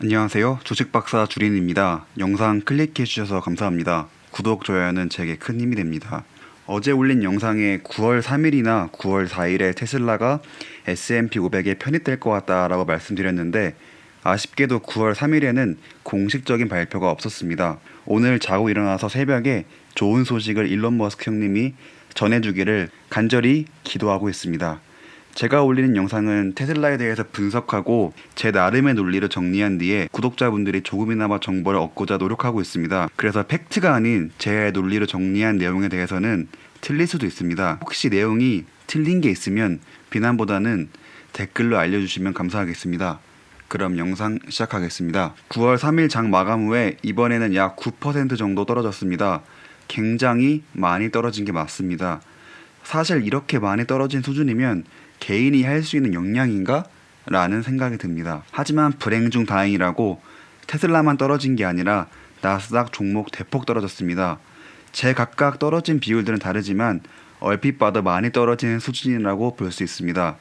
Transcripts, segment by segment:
안녕하세요. 주식박사 주린입니다. 영상 클릭해주셔서 감사합니다. 구독, 좋아요는 제게 큰 힘이 됩니다. 어제 올린 영상에 9월 3일이나 9월 4일에 테슬라가 S&P 500에 편입될 것 같다라고 말씀드렸는데 아쉽게도 9월 3일에는 공식적인 발표가 없었습니다. 오늘 자고 일어나서 새벽에 좋은 소식을 일론 머스크 형님이 전해주기를 간절히 기도하고 있습니다. 제가 올리는 영상은 테슬라에 대해서 분석하고 제 나름의 논리를 정리한 뒤에 구독자분들이 조금이나마 정보를 얻고자 노력하고 있습니다. 그래서 팩트가 아닌 제 논리를 정리한 내용에 대해서는 틀릴 수도 있습니다. 혹시 내용이 틀린 게 있으면 비난보다는 댓글로 알려주시면 감사하겠습니다. 그럼 영상 시작하겠습니다. 9월 3일 장 마감 후에 이번에는 약 9% 정도 떨어졌습니다. 굉장히 많이 떨어진 게 맞습니다. 사실 이렇게 많이 떨어진 수준이면 개인이 할 수 있는 역량인가? 라는 생각이 듭니다. 하지만 불행 중 다행이라고 테슬라만 떨어진 게 아니라 나스닥 종목 대폭 떨어졌습니다. 제 각각 떨어진 비율들은 다르지만 얼핏 봐도 많이 떨어지는 수준이라고 볼 수 있습니다.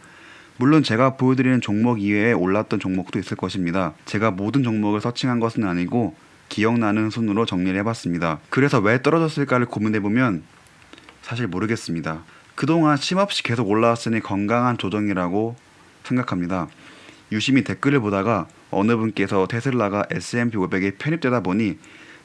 물론 제가 보여드리는 종목 이외에 올랐던 종목도 있을 것입니다. 제가 모든 종목을 서칭한 것은 아니고 기억나는 순으로 정리를 해봤습니다. 그래서 왜 떨어졌을까를 고민해보면 사실 모르겠습니다. 그동안 쉼없이 계속 올라왔으니 건강한 조정이라고 생각합니다. 유심히 댓글을 보다가 어느 분께서 테슬라가 S&P 500에 편입되다 보니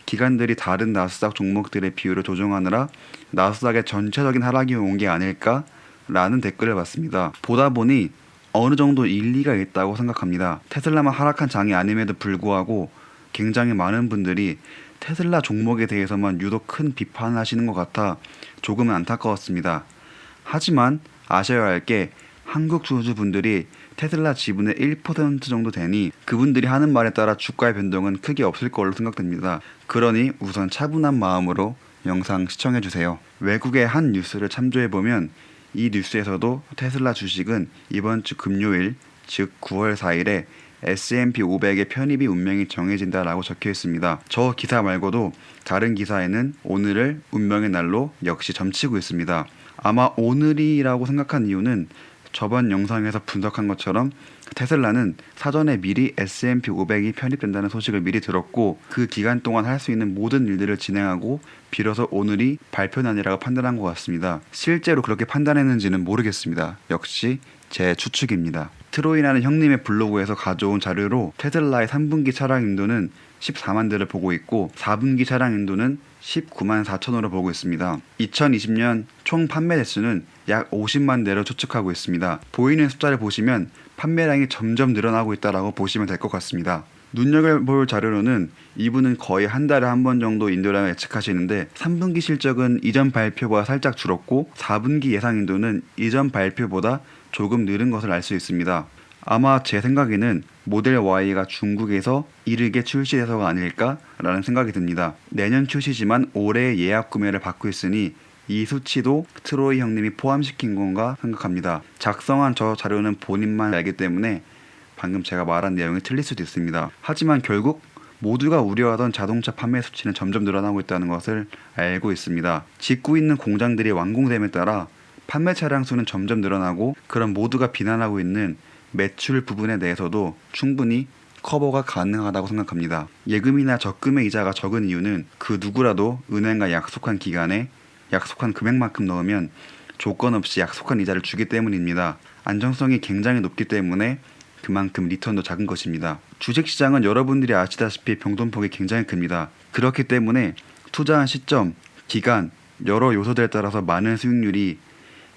기관들이 다른 나스닥 종목들의 비율을 조정하느라 나스닥의 전체적인 하락이 온 게 아닐까? 라는 댓글을 봤습니다. 보다 보니 어느 정도 일리가 있다고 생각합니다. 테슬라만 하락한 장이 아님에도 불구하고 굉장히 많은 분들이 테슬라 종목에 대해서만 유독 큰 비판을 하시는 것 같아 조금은 안타까웠습니다. 하지만 아셔야 할 게 한국 주주분들이 테슬라 지분의 1% 정도 되니 그분들이 하는 말에 따라 주가의 변동은 크게 없을 걸로 생각됩니다. 그러니 우선 차분한 마음으로 영상 시청해주세요. 외국의 한 뉴스를 참조해보면 이 뉴스에서도 테슬라 주식은 이번 주 금요일 즉 9월 4일에 S&P 500의 편입이 운명이 정해진다라고 적혀 있습니다. 저 기사 말고도 다른 기사에는 오늘을 운명의 날로 역시 점치고 있습니다. 아마 오늘이라고 생각한 이유는 저번 영상에서 분석한 것처럼 테슬라는 사전에 미리 S&P 500이 편입된다는 소식을 미리 들었고 그 기간 동안 할 수 있는 모든 일들을 진행하고 비로소 오늘이 발표 날이라고 판단한 것 같습니다. 실제로 그렇게 판단했는지는 모르겠습니다. 역시 제 추측입니다. 트로이라는 형님의 블로그에서 가져온 자료로 테슬라의 3분기 차량 인도는 14만 대를 보고 있고 4분기 차량 인도는 19만 4천으로 보고 있습니다. 2020년 총 판매 대수는 약 50만 대로 추측하고 있습니다. 보이는 숫자를 보시면 판매량이 점점 늘어나고 있다고 보시면 될 것 같습니다. 눈여겨볼 자료로는 이분은 거의 한 달에 한 번 정도 인도량을 예측하시는데 3분기 실적은 이전 발표보다 살짝 줄었고 4분기 예상 인도는 이전 발표보다 조금 늘은 것을 알 수 있습니다. 아마 제 생각에는 모델 Y가 중국에서 이르게 출시돼서가 아닐까라는 생각이 듭니다. 내년 출시지만 올해 예약 구매를 받고 있으니 이 수치도 트로이 형님이 포함시킨 건가 생각합니다. 작성한 저 자료는 본인만 알기 때문에 방금 제가 말한 내용이 틀릴 수도 있습니다. 하지만 결국 모두가 우려하던 자동차 판매 수치는 점점 늘어나고 있다는 것을 알고 있습니다. 짓고 있는 공장들이 완공됨에 따라 판매 차량 수는 점점 늘어나고 그런 모두가 비난하고 있는 매출 부분에 대해서도 충분히 커버가 가능하다고 생각합니다. 예금이나 적금의 이자가 적은 이유는 그 누구라도 은행과 약속한 기간에 약속한 금액만큼 넣으면 조건 없이 약속한 이자를 주기 때문입니다. 안정성이 굉장히 높기 때문에 그만큼 리턴도 작은 것입니다. 주식시장은 여러분들이 아시다시피 병동폭이 굉장히 큽니다. 그렇기 때문에 투자한 시점, 기간, 여러 요소들에 따라서 많은 수익률이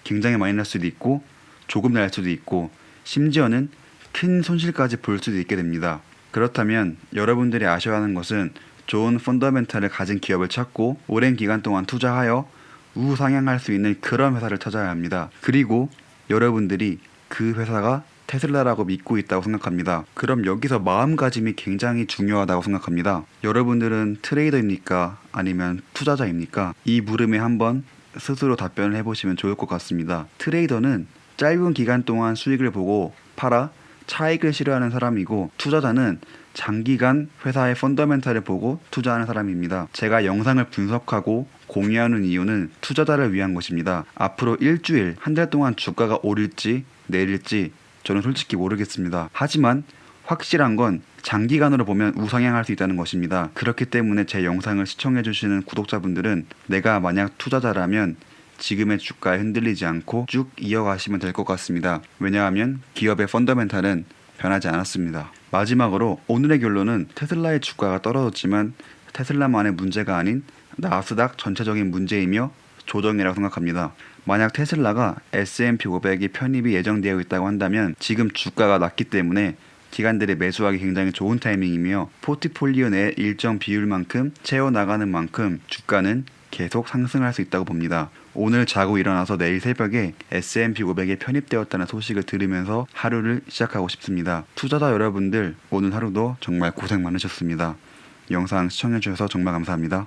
굉장히 많이 날 수도 있고 조금 날 수도 있고 심지어는 큰 손실까지 볼 수도 있게 됩니다. 그렇다면 여러분들이 아셔야 하는 것은 좋은 펀더멘탈을 가진 기업을 찾고 오랜 기간 동안 투자하여 우상향할 수 있는 그런 회사를 찾아야 합니다. 그리고 여러분들이 그 회사가 테슬라라고 믿고 있다고 생각합니다. 그럼 여기서 마음가짐이 굉장히 중요하다고 생각합니다. 여러분들은 트레이더입니까? 아니면 투자자입니까? 이 물음에 한번 스스로 답변을 해보시면 좋을 것 같습니다. 트레이더는 짧은 기간 동안 수익을 보고 팔아 차익을 실현하는 사람이고 투자자는 장기간 회사의 펀더멘탈을 보고 투자하는 사람입니다. 제가 영상을 분석하고 공유하는 이유는 투자자를 위한 것입니다. 앞으로 일주일, 한 달 동안 주가가 오를지 내릴지 저는 솔직히 모르겠습니다. 하지만 확실한 건 장기간으로 보면 우상향할 수 있다는 것입니다. 그렇기 때문에 제 영상을 시청해주시는 구독자분들은 내가 만약 투자자라면 지금의 주가에 흔들리지 않고 쭉 이어가시면 될 것 같습니다. 왜냐하면 기업의 펀더멘탈은 변하지 않았습니다. 마지막으로 오늘의 결론은 테슬라의 주가가 떨어졌지만 테슬라만의 문제가 아닌 나스닥 전체적인 문제이며 조정이라고 생각합니다. 만약 테슬라가 S&P 500이 편입이 예정되어 있다고 한다면 지금 주가가 낮기 때문에 기관들이 매수하기 굉장히 좋은 타이밍이며 포트폴리오 내 일정 비율만큼 채워나가는 만큼 주가는 계속 상승할 수 있다고 봅니다. 오늘 자고 일어나서 내일 새벽에 S&P 500에 편입되었다는 소식을 들으면서 하루를 시작하고 싶습니다. 투자자 여러분들 오늘 하루도 정말 고생 많으셨습니다. 영상 시청해주셔서 정말 감사합니다.